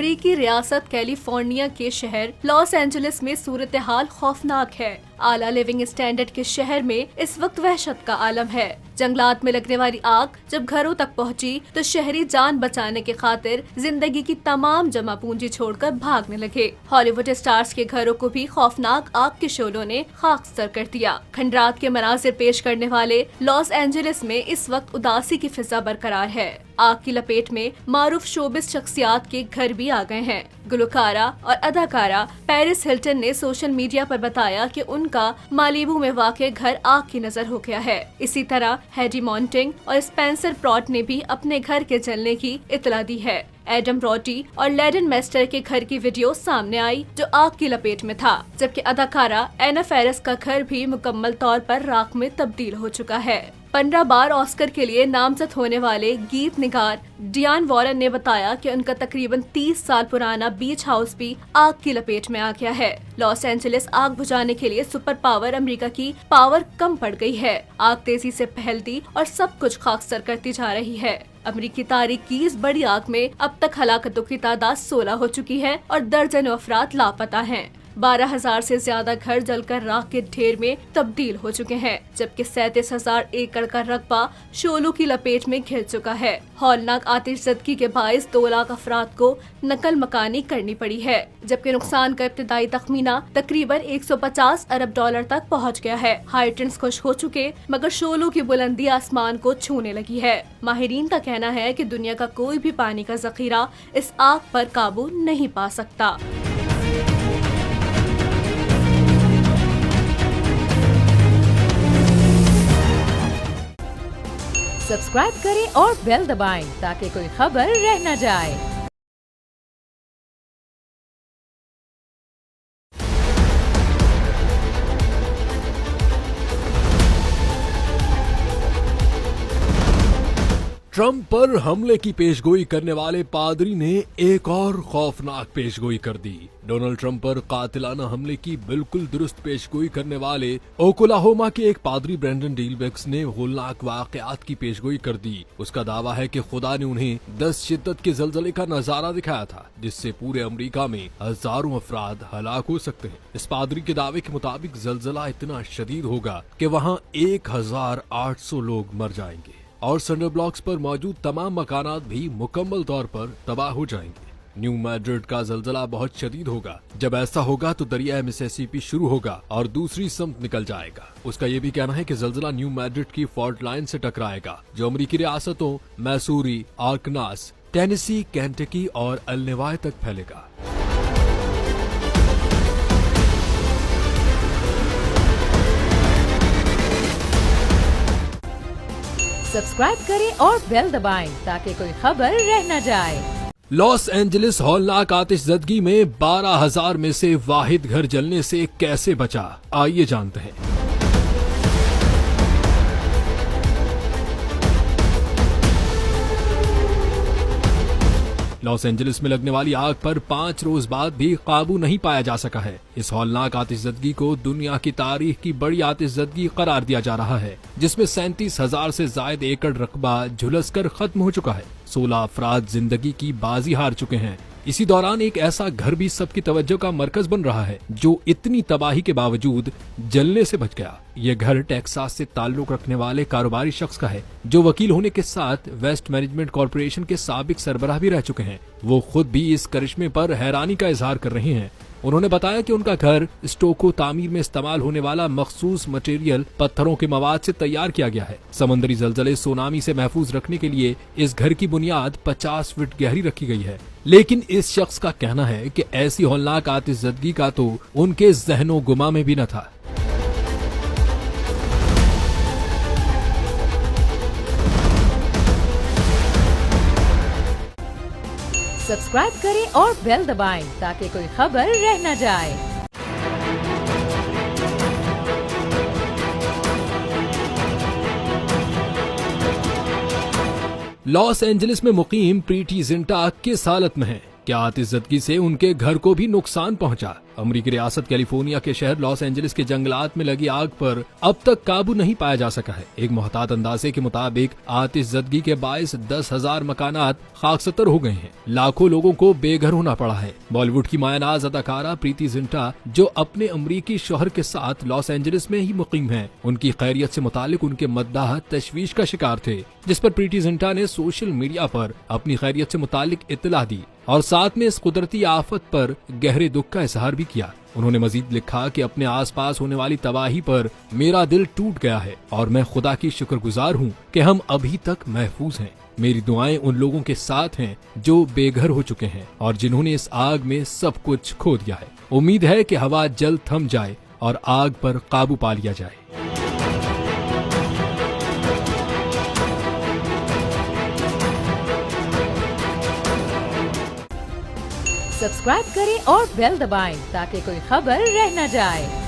अमेरिकी रियासत कैलिफोर्निया के शहर लॉस एंजलिस में सूरत हाल खौफनाक है। आला लिविंग स्टैंडर्ड के शहर में इस वक्त वहशत का आलम है। जंगलात में लगने वाली आग जब घरों तक पहुंची तो शहरी जान बचाने की खातिर जिंदगी की तमाम जमा पूंजी छोड़कर भागने लगे। हॉलीवुड स्टार्स के घरों को भी खौफनाक आग के शोलों ने खाकसर कर दिया। खंडरात के मनाजिर पेश करने वाले लॉस एंजलिस में इस वक्त उदासी की फिजा बरकरार है। आग की लपेट में मारूफ शोबिस शख्सियात के घर भी आ गए हैं। गुलकारा और अदाकारा पेरिस हिल्टन ने सोशल मीडिया पर बताया कि उनका मालिबू में वाक़ घर आग की नजर हो गया है। इसी तरह हेडी मॉन्टिंग और स्पेंसर प्रॉट ने भी अपने घर के जलने की इतला दी है। एडम रॉटी और लेडन मेस्टर के घर की वीडियो सामने आई जो आग की लपेट में था, जबकि अदाकारा एना फेरिस का घर भी मुकम्मल तौर पर राख में तब्दील हो चुका है। 15 बार ऑस्कर के लिए नामजद होने वाले गीत निगार डियान वॉरेन ने बताया कि उनका तकरीबन 30 साल पुराना बीच हाउस भी आग की लपेट में आ गया है। लॉस एंजलिस आग बुझाने के लिए सुपर पावर अमेरिका की पावर कम पड़ गई है। आग तेजी से फैलती और सब कुछ खाकसर करती जा रही है। अमेरिकी तारीख की इस बड़ी आग में अब तक हलाकतों की तादाद 16 हो चुकी है और दर्जनों अफराद लापता हैं। 12,000 से ज्यादा घर जलकर राख के ढेर में तब्दील हो चुके हैं, जबकि 37,000 एकड़ का रकबा शोलों की लपेट में घिर चुका है। हौलनाक आतिशज़दगी के बाइस 2 लाख अफराद को नकल मकानी करनी पड़ी है, जबकि नुकसान का इब्तिदाई तखमीना तकरीबन 150 अरब डॉलर तक पहुंच गया है। हाइटेंस खुश हो चुके मगर शोलों की बुलंदी आसमान को छूने लगी है। माहिरीन का कहना है कि दुनिया का कोई भी पानी का जखीरा इस आग पर काबू नहीं पा सकता। सब्सक्राइब करें और बेल दबाएं ताकि कोई खबर रह न जाए। ट्रंप पर हमले की पेशगोई करने वाले पादरी ने एक और खौफनाक पेशगोई कर दी। डोनाल्ड ट्रंप पर कातिलाना हमले की बिल्कुल दुरुस्त पेशगोई करने वाले ओक्लाहोमा के एक पादरी ब्रेंडन डीलबेक्स ने होलनाक वाकयात की पेशगोई कर दी। उसका दावा है कि खुदा ने उन्हें 10 शिद्दत के जलजले का नजारा दिखाया था, जिससे पूरे अमेरिका में हजारों अफराद हलाक हो सकते हैं। इस पादरी के दावे के मुताबिक जलजला इतना शदीद होगा कि वहाँ 1800 लोग मर जाएंगे और सेंटर ब्लॉक्स पर मौजूद तमाम मकानात भी मुकम्मल तौर पर तबाह हो जाएंगे। न्यू मैड्रिड का जलजला बहुत शदीद होगा। जब ऐसा होगा तो दरिया मिसिसिपी शुरू होगा और दूसरी समत निकल जाएगा। उसका ये भी कहना है कि जलजला न्यू मैड्रिड की फॉल्ट लाइन से टकराएगा, जो अमेरिकी रियासतों मैसूरी, आर्कनास, टेनेसी, केंटकी और इलिनॉय तक फैलेगा। सब्सक्राइब करें और बेल दबाएं ताकि कोई खबर रह न जाए। लॉस एंजलिस हौलनाक आतिशज़दगी में 12,000 में से वाहिद घर जलने से कैसे बचा, आइए जानते हैं। लॉस एंजलिस में लगने वाली आग पर 5 रोज बाद भी काबू नहीं पाया जा सका है। इस हौलनाक आतिशज़दगी को दुनिया की तारीख की बड़ी आतिशज़दगी करार दिया जा रहा है, जिसमें 37,000 से ज्यादा एकड़ रकबा झुलसकर खत्म हो चुका है। 16 अफराद जिंदगी की बाजी हार चुके हैं। इसी दौरान एक ऐसा घर भी सबकी तवज्जो का मरकज बन रहा है जो इतनी तबाही के बावजूद जलने से बच गया। ये घर टेक्सास से ताल्लुक रखने वाले कारोबारी शख्स का है, जो वकील होने के साथ वेस्ट मैनेजमेंट कॉरपोरेशन के साबिक सरबराह भी रह चुके हैं। वो खुद भी इस करिश्मे पर हैरानी का इजहार कर रहे हैं। उन्होंने बताया कि उनका घर स्टोको तामीर में इस्तेमाल होने वाला मखसूस मटेरियल पत्थरों के मवाद से तैयार किया गया है। समुद्री जलजले सुनामी से महफूज रखने के लिए इस घर की बुनियाद 50 फीट गहरी रखी गई है। लेकिन इस शख्स का कहना है कि ऐसी हौलनाक आतिशज़दगी का तो उनके ज़हनो गुमा में भी न था। सब्सक्राइब करें और बेल दबाएं ताकि कोई खबर रह न जाए। लॉस एंजलिस में मुकीम प्रीटी जिंटा किस हालत में है? क्या आतिशज़दगी से उनके घर को भी नुकसान पहुंचा? अमेरिकी रियासत कैलिफोर्निया के शहर लॉस एंजलिस के जंगलात में लगी आग पर अब तक काबू नहीं पाया जा सका है। एक मोहतात अंदाजे के मुताबिक आतिशज़दगी के बायस 10,000 मकानात खाकसतर हो गए हैं। लाखों लोगों को बेघर होना पड़ा है। बॉलीवुड की मायानाज अदाकारा प्रीति जिंटा, जो अपने अमरीकी शौहर के साथ लॉस एंजलिस में ही मुकीम हैं, उनकी खैरियत से मुतालिक उनके मद्दाह तशवीश का शिकार थे, जिस पर प्रीति जिंटा ने सोशल मीडिया पर अपनी खैरियत से मुतालिक इत्तला दी और साथ में इस कुदरती आफत पर गहरे दुख का इजहार भी किया। उन्होंने मजीद लिखा कि अपने आसपास होने वाली तबाही पर मेरा दिल टूट गया है और मैं खुदा की शुक्रगुजार हूँ कि हम अभी तक महफूज हैं। मेरी दुआएं उन लोगों के साथ हैं जो बेघर हो चुके हैं और जिन्होंने इस आग में सब कुछ खो दिया है। उम्मीद है कि हवा जल्द थम जाए और आग पर काबू पा लिया जाए। सब्सक्राइब करें और बेल दबाएं ताकि कोई खबर रह न जाए।